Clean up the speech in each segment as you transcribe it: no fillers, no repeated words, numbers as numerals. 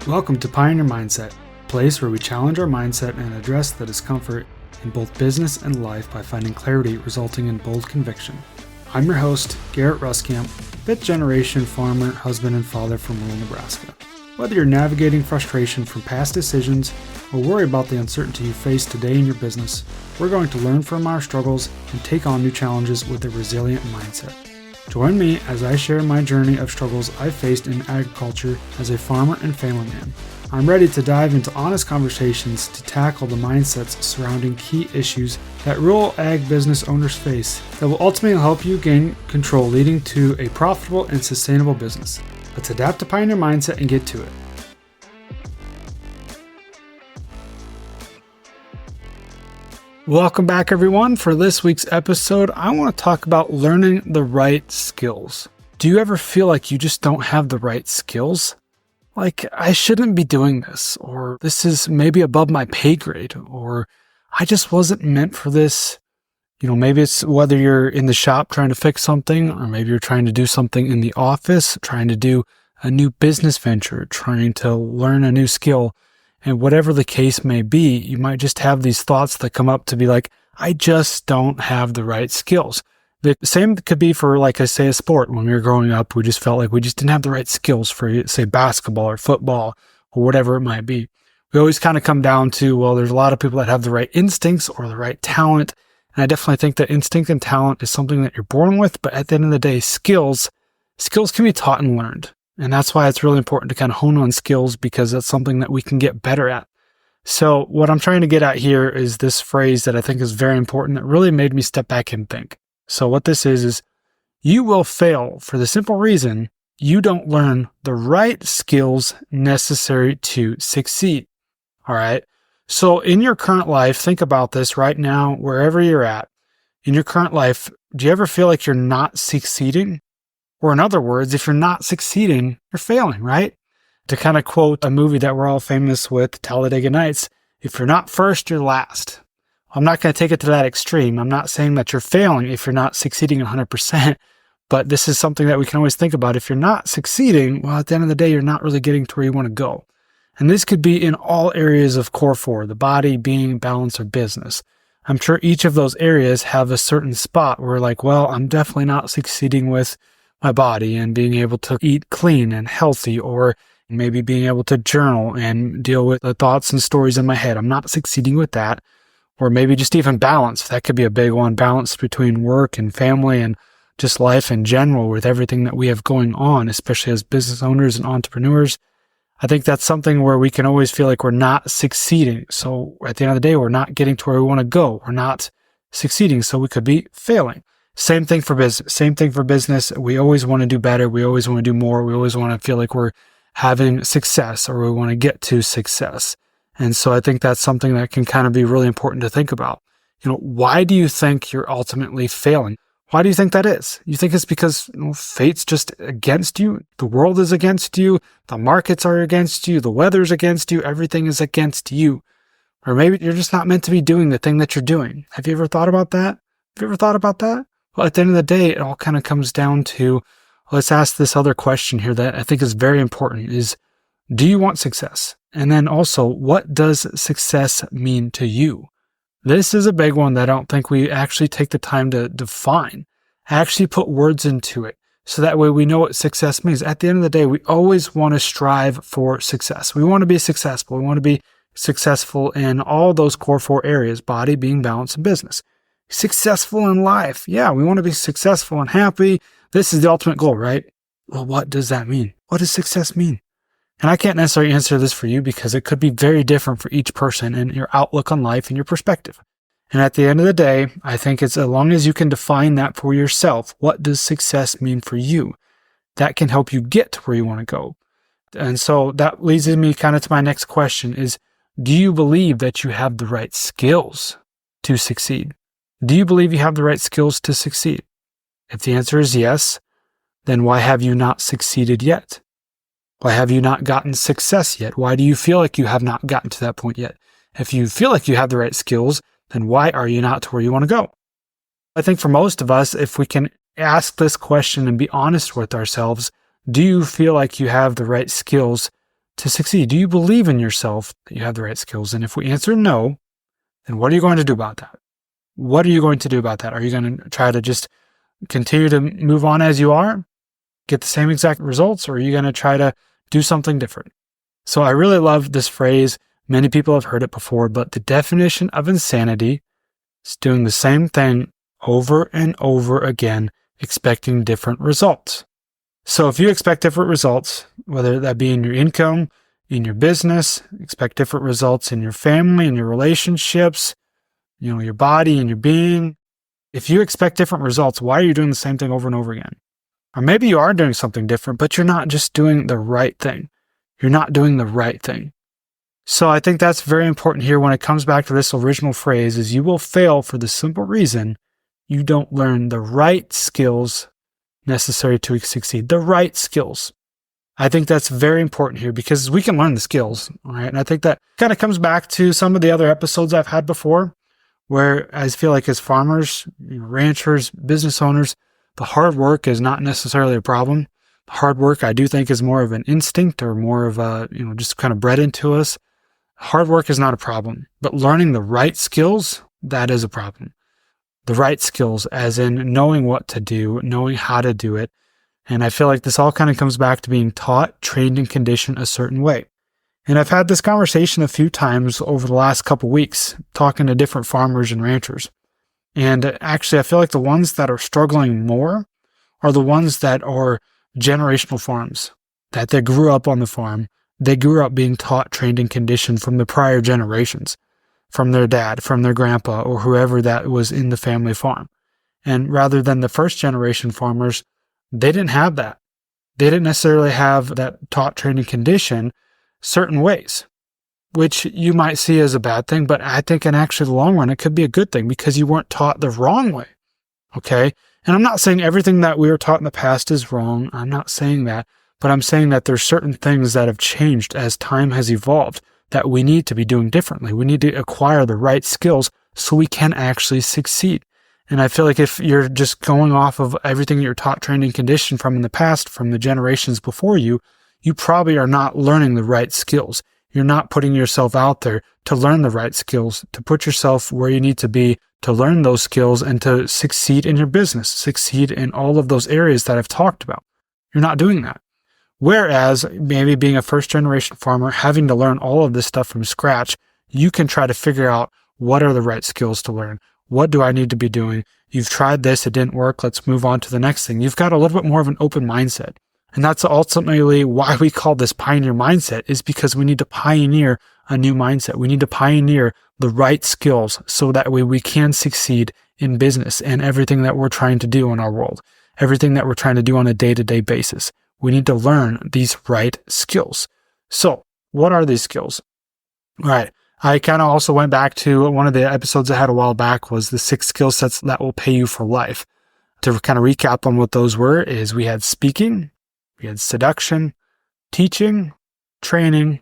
Welcome to Pioneer Mindset, a place where we challenge our mindset and address the discomfort in both business and life by finding clarity resulting in bold conviction. I'm your host, Garrett Ruskamp, fifth generation farmer, husband, and father from rural Nebraska. Whether you're navigating frustration from past decisions or worry about the uncertainty you face today in your business, we're going to learn from our struggles and take on new challenges with a resilient mindset. Join me as I share my journey of struggles I've faced in agriculture as a farmer and family man. I'm ready to dive into honest conversations to tackle the mindsets surrounding key issues that rural ag business owners face that will ultimately help you gain control, leading to a profitable and sustainable business. Let's adapt to Pioneer Mindset and get to it. Welcome back, everyone. For this week's episode, I want to talk about learning the right skills. Do you ever feel like you just don't have the right skills? Like, I shouldn't be doing this, or this is maybe above my pay grade, or I just wasn't meant for this. Maybe it's whether you're in the shop trying to fix something, or maybe you're trying to do something in the office, trying to do a new business venture, trying to learn a new skill. And whatever the case may be, you might just have these thoughts that come up to be like, I just don't have the right skills. The same could be for, like I say, a sport. When we were growing up, we just felt like we just didn't have the right skills for, say, basketball or football or whatever it might be. We always kind of come down to, well, there's a lot of people that have the right instincts or the right talent. And I definitely think that instinct and talent is something that you're born with. But at the end of the day, skills can be taught and learned. And that's why it's really important to kind of hone on skills, because that's something that we can get better at. So what I'm trying to get at here is this phrase that I think is very important that really made me step back and think. So what this is you will fail for the simple reason you don't learn the right skills necessary to succeed. All right. So in your current life, think about this right now, wherever you're at in your current life. Do you ever feel like you're not succeeding? Or in other words, if you're not succeeding, you're failing, right? To kind of quote a movie that we're all famous with, Talladega Nights, if you're not first, you're last. I'm not going to take it to that extreme. I'm not saying that you're failing if you're not succeeding 100%, but this is something that we can always think about. If you're not succeeding, well, at the end of the day, you're not really getting to where you want to go. And this could be in all areas of Core 4, the body, being, balance, or business. I'm sure each of those areas have a certain spot where like, well, I'm definitely not succeeding with my body and being able to eat clean and healthy, or maybe being able to journal and deal with the thoughts and stories in my head. I'm not succeeding with that. Or maybe just even balance. That could be a big one. Balance between work and family and just life in general with everything that we have going on, especially as business owners and entrepreneurs. I think that's something where we can always feel like we're not succeeding. So at the end of the day, we're not getting to where we want to go. We're not succeeding. So we could be failing. Same thing for business. We always want to do better. We always want to do more. We always want to feel like we're having success, or we want to get to success. And so I think that's something that can kind of be really important to think about. Why do you think you're ultimately failing? Why do you think that is? You think it's because fate's just against you? The world is against you. The markets are against you. The weather's against you. Everything is against you. Or maybe you're just not meant to be doing the thing that you're doing. Have you ever thought about that? Well, at the end of the day, it all kind of comes down to, let's ask this other question here that I think is very important is, do you want success? And then also, what does success mean to you? This is a big one that I don't think we actually take the time to define, actually put words into it. So that way we know what success means. At the end of the day, we always want to strive for success. We want to be successful. We want to be successful in all those core 4 areas, body, being, balance, and business. Successful in life. Yeah, we want to be successful and happy. This is the ultimate goal, right? Well, what does that mean? What does success mean? And I can't necessarily answer this for you because it could be very different for each person and your outlook on life and your perspective. And at the end of the day, I think it's as long as you can define that for yourself, what does success mean for you? That can help you get to where you want to go. And so that leads me kind of to my next question is, do you believe that you have the right skills to succeed? Do you believe you have the right skills to succeed? If the answer is yes, then why have you not succeeded yet? Why have you not gotten success yet? Why do you feel like you have not gotten to that point yet? If you feel like you have the right skills, then why are you not to where you want to go? I think for most of us, if we can ask this question and be honest with ourselves, do you feel like you have the right skills to succeed? Do you believe in yourself that you have the right skills? And if we answer no, then what are you going to do about that? What are you going to do about that? Are you going to try to just continue to move on as you are, get the same exact results, or are you going to try to do something different? So I really love this phrase. Many people have heard it before, but the definition of insanity is doing the same thing over and over again, expecting different results. So if you expect different results, whether that be in your income, in your business, expect different results in your family, in your relationships, your body and your being. If you expect different results, why are you doing the same thing over and over again? Or maybe you are doing something different, but you're not just doing the right thing. You're not doing the right thing. So I think that's very important here when it comes back to this original phrase is you will fail for the simple reason you don't learn the right skills necessary to succeed. The right skills. I think that's very important here because we can learn the skills, all right? And I think that kind of comes back to some of the other episodes I've had before where I feel like as farmers, ranchers, business owners, the hard work is not necessarily a problem. Hard work, I do think, is more of an instinct or more of a, just kind of bred into us. Hard work is not a problem, but learning the right skills, that is a problem. The right skills, as in knowing what to do, knowing how to do it. And I feel like this all kind of comes back to being taught, trained, and conditioned a certain way. And I've had this conversation a few times over the last couple weeks, talking to different farmers and ranchers. And actually, I feel like the ones that are struggling more are the ones that are generational farms, that they grew up on the farm. They grew up being taught, trained, and conditioned from the prior generations, from their dad, from their grandpa, or whoever that was in the family farm. And rather than the first generation farmers, they didn't have that. They didn't necessarily have that taught, trained, and conditioned certain ways, which you might see as a bad thing, but I think in actually the long run, it could be a good thing because you weren't taught the wrong way. Okay. And I'm not saying everything that we were taught in the past is wrong. I'm not saying that, but I'm saying that there's certain things that have changed as time has evolved that we need to be doing differently. We need to acquire the right skills so we can actually succeed. And I feel like if you're just going off of everything you're taught, trained, and conditioned from in the past, from the generations before you, you probably are not learning the right skills. You're not putting yourself out there to learn the right skills, to put yourself where you need to be, to learn those skills and to succeed in your business, succeed in all of those areas that I've talked about. You're not doing that. Whereas maybe being a first generation farmer, having to learn all of this stuff from scratch, you can try to figure out what are the right skills to learn. What do I need to be doing? You've tried this, it didn't work. Let's move on to the next thing. You've got a little bit more of an open mindset. And that's ultimately why we call this pioneer mindset, is because we need to pioneer a new mindset. We need to pioneer the right skills so that way we can succeed in business and everything that we're trying to do in our world, everything that we're trying to do on a day-to-day basis. We need to learn these right skills. So what are these skills? All right. I kind of also went back to one of the episodes I had a while back was the 6 skill sets that will pay you for life. To kind of recap on what those were is we had speaking, we had seduction, teaching, training,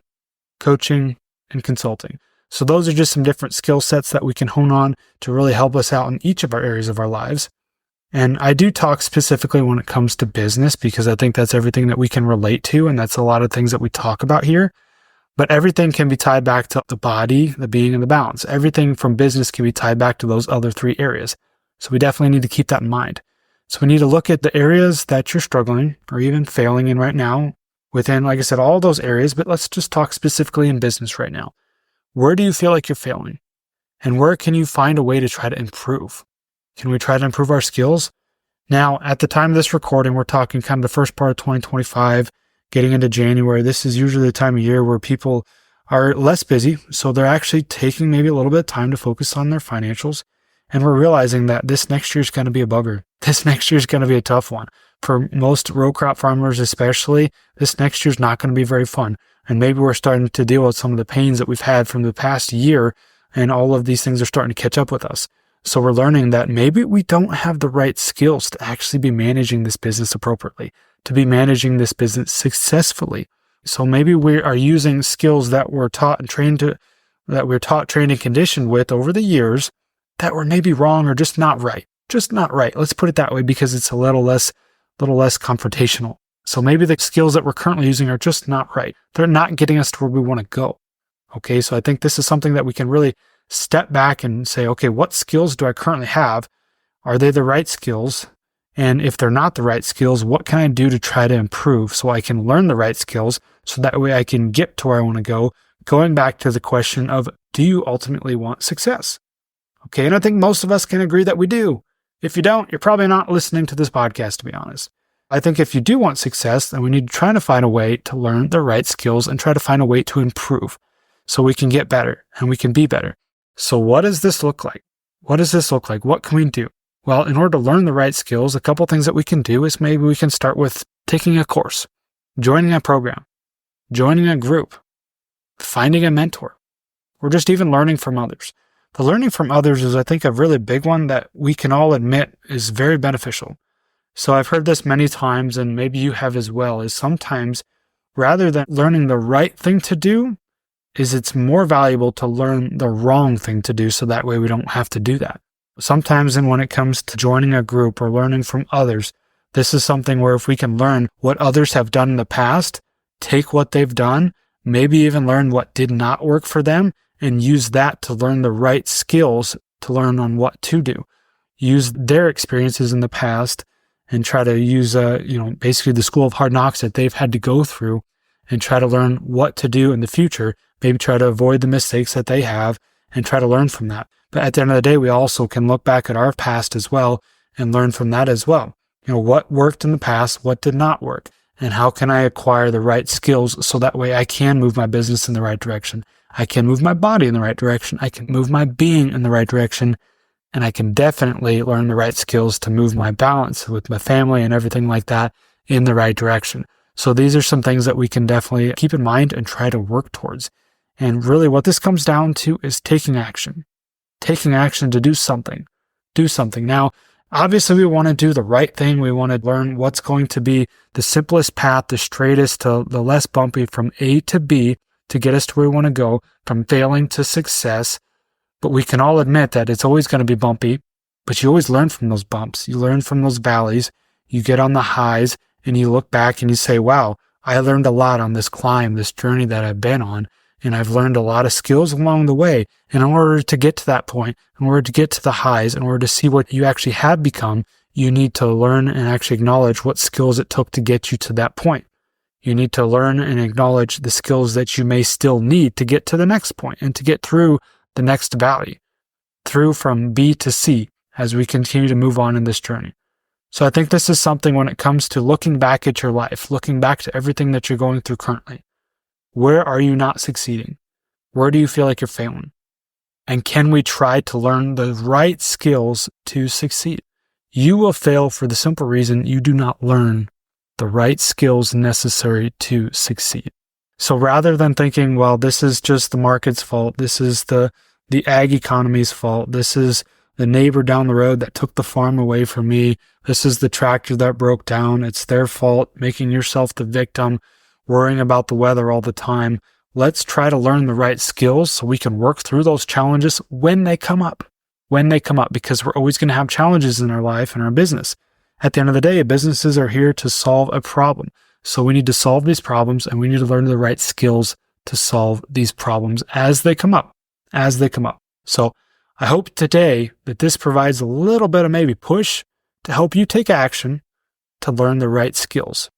coaching, and consulting. So those are just some different skill sets that we can hone on to really help us out in each of our areas of our lives. And I do talk specifically when it comes to business because I think that's everything that we can relate to, and that's a lot of things that we talk about here. But everything can be tied back to the body, the being, and the balance. Everything from business can be tied back to those other 3 areas. So we definitely need to keep that in mind. So we need to look at the areas that you're struggling or even failing in right now within, like I said, all those areas, but let's just talk specifically in business right now. Where do you feel like you're failing? And where can you find a way to try to improve? Can we try to improve our skills? Now, at the time of this recording, we're talking kind of the first part of 2025, getting into January. This is usually the time of year where people are less busy. So they're actually taking maybe a little bit of time to focus on their financials. And we're realizing that this next year is going to be a bugger. This next year is going to be a tough one. For most row crop farmers especially, this next year is not going to be very fun. And maybe we're starting to deal with some of the pains that we've had from the past year, and all of these things are starting to catch up with us. So we're learning that maybe we don't have the right skills to actually be managing this business appropriately, to be managing this business successfully. So maybe we are using skills that we're taught and trained and conditioned with over the years that were maybe wrong or just not right. Just not right. Let's put it that way because it's a little less confrontational. So maybe the skills that we're currently using are just not right. They're not getting us to where we want to go. Okay, so I think this is something that we can really step back and say, okay, what skills do I currently have? Are they the right skills? And if they're not the right skills, what can I do to try to improve so I can learn the right skills so that way I can get to where I want to go? Going back to the question of, do you ultimately want success? Okay, and I think most of us can agree that we do. If you don't, you're probably not listening to this podcast, to be honest. I think if you do want success, then we need to try to find a way to learn the right skills and try to find a way to improve so we can get better and we can be better. So what does this look like? What does this look like? What can we do? Well, in order to learn the right skills, a couple things that we can do is maybe we can start with taking a course, joining a program, joining a group, finding a mentor, or just even learning from others. The learning from others is, I think, a really big one that we can all admit is very beneficial. So I've heard this many times, and maybe you have as well, is sometimes rather than learning the right thing to do, is it's more valuable to learn the wrong thing to do so that way we don't have to do that. Sometimes, and when it comes to joining a group or learning from others, this is something where if we can learn what others have done in the past, take what they've done, maybe even learn what did not work for them, and use that to learn the right skills to learn on what to do. Use their experiences in the past and try to use, basically the school of hard knocks that they've had to go through and try to learn what to do in the future. Maybe try to avoid the mistakes that they have and try to learn from that. But at the end of the day, we also can look back at our past as well and learn from that as well. What worked in the past, what did not work, and how can I acquire the right skills so that way I can move my business in the right direction. I can move my body in the right direction. I can move my being in the right direction. And I can definitely learn the right skills to move my balance with my family and everything like that in the right direction. So these are some things that we can definitely keep in mind and try to work towards. And really what this comes down to is taking action to do something. Now, obviously we want to do the right thing. We want to learn what's going to be the simplest path, the straightest to the less bumpy from A to B to get us to where we want to go, from failing to success. But we can all admit that it's always going to be bumpy, but you always learn from those bumps. You learn from those valleys. You get on the highs and you look back and you say, wow, I learned a lot on this climb, this journey that I've been on. And I've learned a lot of skills along the way. And in order to get to that point, in order to get to the highs, in order to see what you actually have become, you need to learn and actually acknowledge what skills it took to get you to that point. You need to learn and acknowledge the skills that you may still need to get to the next point and to get through the next valley, through from B to C as we continue to move on in this journey. So I think this is something when it comes to looking back at your life, looking back to everything that you're going through currently. Where are you not succeeding? Where do you feel like you're failing? And can we try to learn the right skills to succeed? You will fail for the simple reason you do not learn the right skills necessary to succeed. So rather than thinking, well, this is just the market's fault, this is the ag economy's fault, this is the neighbor down the road that took the farm away from me, this is the tractor that broke down, it's their fault, making yourself the victim, worrying about the weather all the time. Let's try to learn the right skills so we can work through those challenges when they come up, because we're always going to have challenges in our life and our business. At the end of the day, businesses are here to solve a problem. So we need to solve these problems and we need to learn the right skills to solve these problems as they come up. So I hope today that this provides a little bit of maybe push to help you take action to learn the right skills.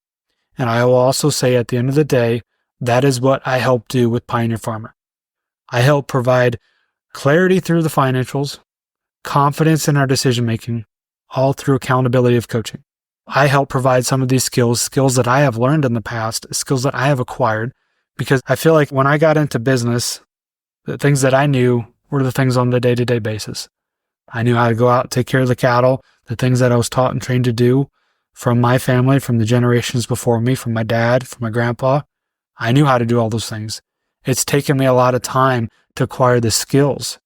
And I will also say at the end of the day, that is what I help do with Pioneer Farmer. I help provide clarity through the financials, confidence in our decision-making, all through accountability of coaching. I help provide some of these skills that I have learned in the past, skills that I have acquired, because I feel like when I got into business, the things that I knew were the things on the day-to-day basis. I knew how to go out and take care of the cattle, the things that I was taught and trained to do from my family, from the generations before me, from my dad, from my grandpa. I knew how to do all those things. It's taken me a lot of time to acquire the skills,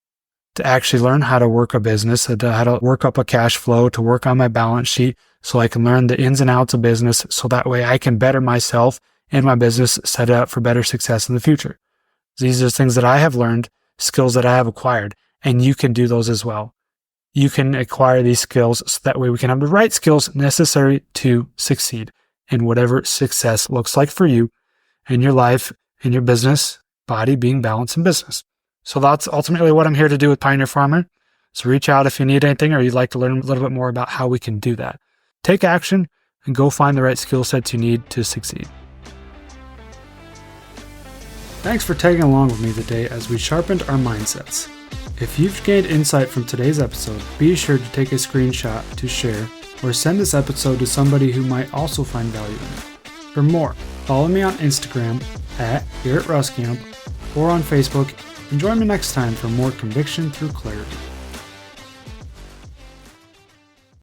to actually learn how to work a business, how to work up a cash flow, to work on my balance sheet so I can learn the ins and outs of business so that way I can better myself and my business, set it up for better success in the future. These are things that I have learned, skills that I have acquired, and you can do those as well. You can acquire these skills so that way we can have the right skills necessary to succeed. in whatever success looks like for you in your life, in your business, body being balance in business. So that's ultimately what I'm here to do with Pioneer Farmer. So reach out if you need anything or you'd like to learn a little bit more about how we can do that. Take action and go find the right skill sets you need to succeed. Thanks for tagging along with me today as we sharpened our mindsets. If you've gained insight from today's episode, be sure to take a screenshot to share or send this episode to somebody who might also find value in it. For more, follow me on Instagram @GarrettRuskamp or on Facebook, and join me next time for more conviction through clarity.